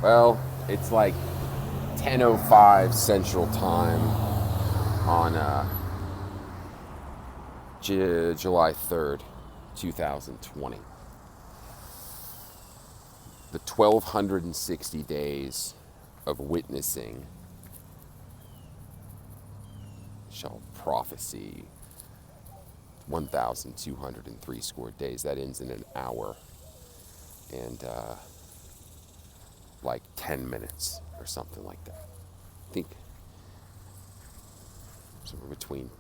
Well, it's like 10:05 Central Time on July 3rd, 2020. The 1260 days of witnessing shall prophecy 1,203 score days. That ends in an hour and like 10 minutes or something like that. I think somewhere between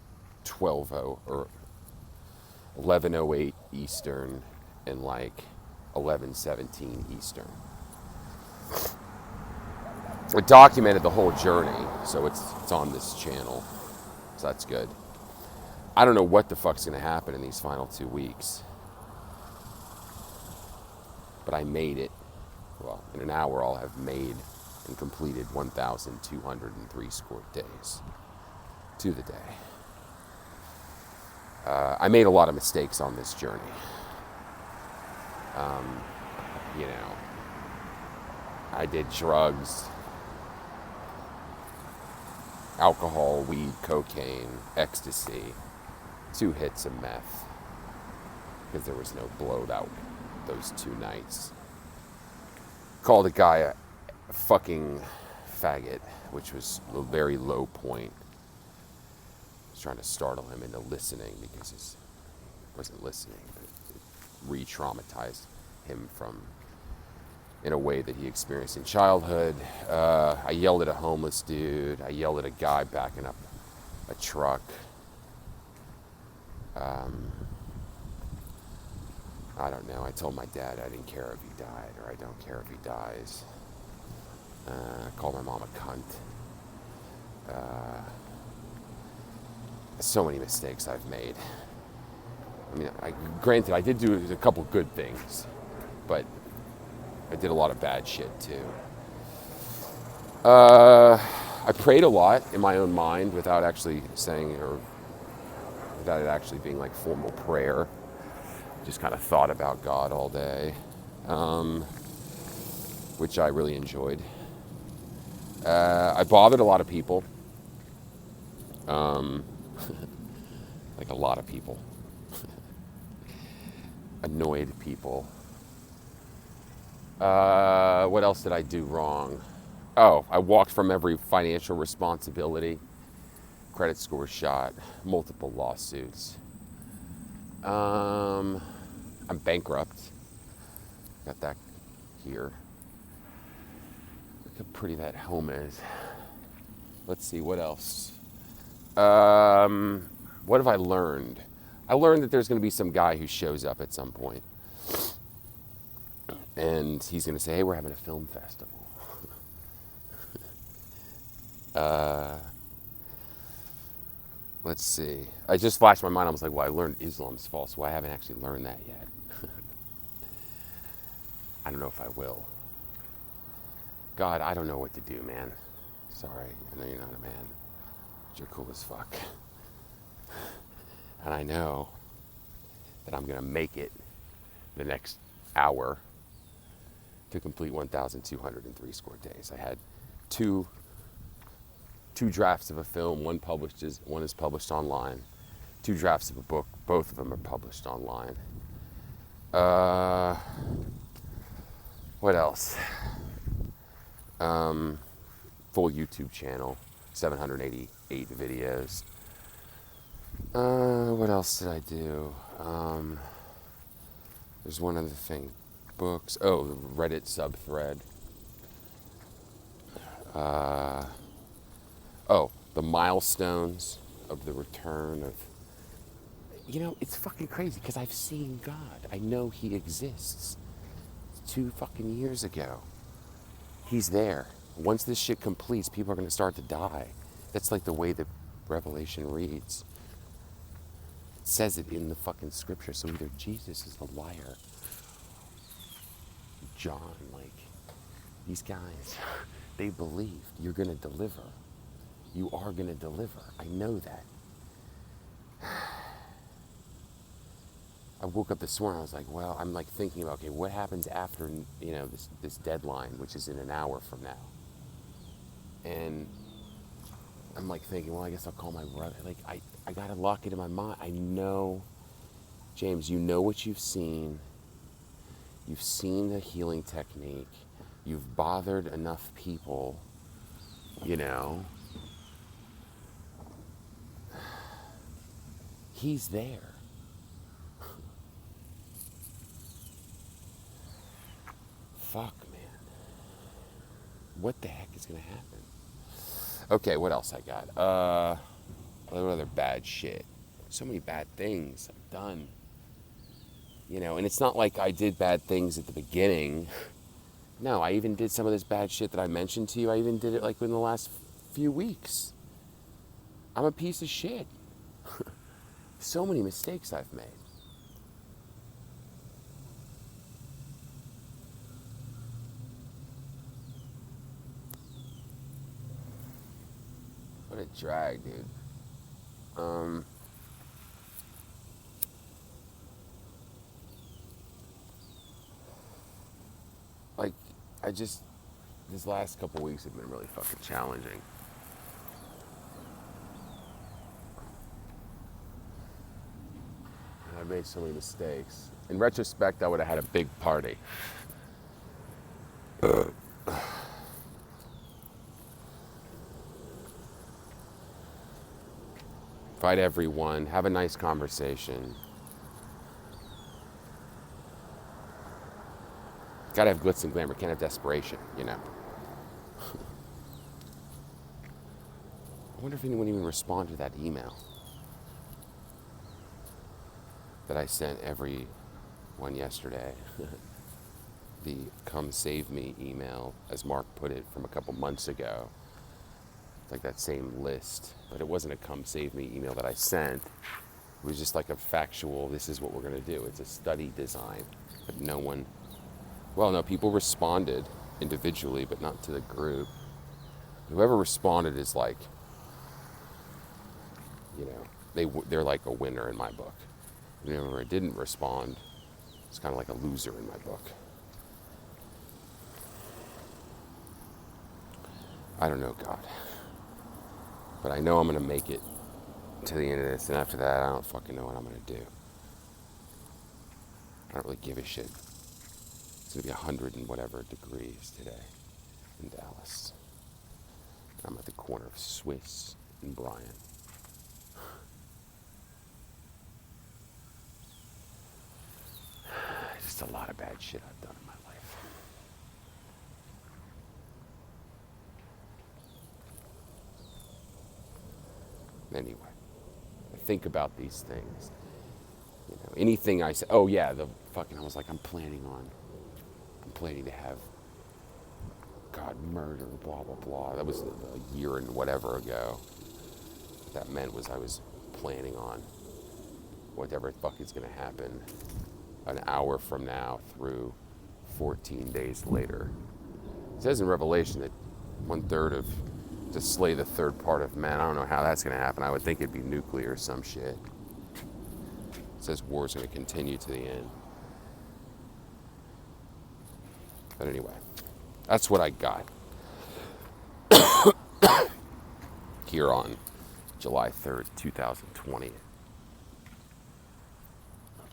12:00 or 11:08 Eastern and like 11:17 Eastern. It documented the whole journey, so it's on this channel, so that's good. I don't know what the fuck's gonna happen in these final 2 weeks, but I made it. Well, in an hour, I'll have made and completed 1,203 scored days to the day. I made a lot of mistakes on this journey. You know, I did drugs, alcohol, weed, cocaine, ecstasy, 2 hits of meth, because there was no bloat out those 2 nights. Called a guy a fucking faggot, which was a very low point. I was trying to startle him into listening because he wasn't listening, but it re-traumatized him from in a way that he experienced in childhood. I yelled at a homeless dude. I yelled at a guy backing up a truck. I don't know. I told my dad I didn't care if he died, or I don't care if he dies. I called my mom a cunt. So many mistakes I've made. I mean, granted, I did do a couple good things, but I did a lot of bad shit too. I prayed a lot in my own mind without actually saying, or without it actually being like formal prayer. Just kind of thought about God all day, which I really enjoyed. I bothered a lot of people, like a lot of people, annoyed people. What else did I do wrong? Oh, I walked from every financial responsibility, credit score shot, multiple lawsuits. I'm bankrupt. Got that here. Look how pretty that home is. Let's see, what else? What have I learned? I learned that there's going to be some guy who shows up at some point, and he's going to say, hey, we're having a film festival. Let's see. I just flashed my mind. I was like, well, I learned Islam's false. Well, I haven't actually learned that yet. I don't know if I will. God, I don't know what to do, man. Sorry, I know you're not a man, but you're cool as fuck. And I know that I'm going to make it the next hour to complete 1,203 score days. I had two drafts of a film. One is published online. 2 drafts of a book. Both of them are published online. What else? Full YouTube channel, 788 videos. What else did I do? There's one other thing. Books. Oh, the Reddit subthread. Oh, the milestones of the return of... You know, it's fucking crazy because I've seen God. I know He exists. 2 fucking years ago. He's there. Once this shit completes, people are going to start to die. That's like the way the Revelation reads. It says it in the fucking scripture. So either Jesus is a liar, John, like, these guys, they believed you're going to deliver. You are going to deliver. I know that. I woke up this morning, I was like, well, I'm like thinking about, okay, what happens after, this deadline, which is in an hour from now? And I'm like thinking, well, I guess I'll call my brother. Like, I got to lock it in my mind. I know, James, you know what you've seen. You've seen the healing technique. You've bothered enough people, He's there. Fuck, man. What the heck is going to happen? Okay, what else I got? What other bad shit? So many bad things I've done. And it's not like I did bad things at the beginning. No, I even did some of this bad shit that I mentioned to you. I even did it like in the last few weeks. I'm a piece of shit. So many mistakes I've made. What a drag, dude. Like, these last couple weeks have been really fucking challenging. And I've made so many mistakes. In retrospect, I would have had a big party. Invite everyone, have a nice conversation. Gotta have glitz and glamour, can't have desperation, I wonder if anyone even responded to that email that I sent everyone yesterday. The come save me email, as Mark put it, from a couple months ago. It's like that same list, but it wasn't a come save me email that I sent. It was just like a factual, this is what we're gonna do. It's a study design, but no, people responded individually, but not to the group. Whoever responded is like, they're like a winner in my book. Whoever didn't respond is kind of like a loser in my book. I don't know, God. But I know I'm going to make it to the end of this, and after that, I don't fucking know what I'm going to do. I don't really give a shit. It's going to be 100 and whatever degrees today in Dallas. I'm at the corner of Swiss and Bryant. Just a lot of bad shit I've done in my life. Anyway, I think about these things. Anything I say. Oh yeah, I was like, I'm planning to have God murder, blah blah blah. That was a year and whatever ago. What that meant was I was planning on whatever the fuck is going to happen an hour from now through 14 days later. It says in Revelation that 1/3 of to slay the third part of men. I don't know how that's going to happen. I would think it'd be nuclear or some shit. It says war's going to continue to the end. But anyway, that's what I got here on July 3rd, 2020.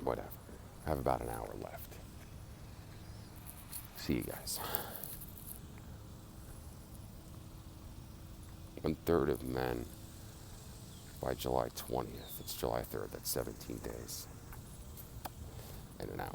Whatever. I have about an hour left. See you guys. 1/3 of men by July 20th. It's July 3rd. That's 17 days and an hour.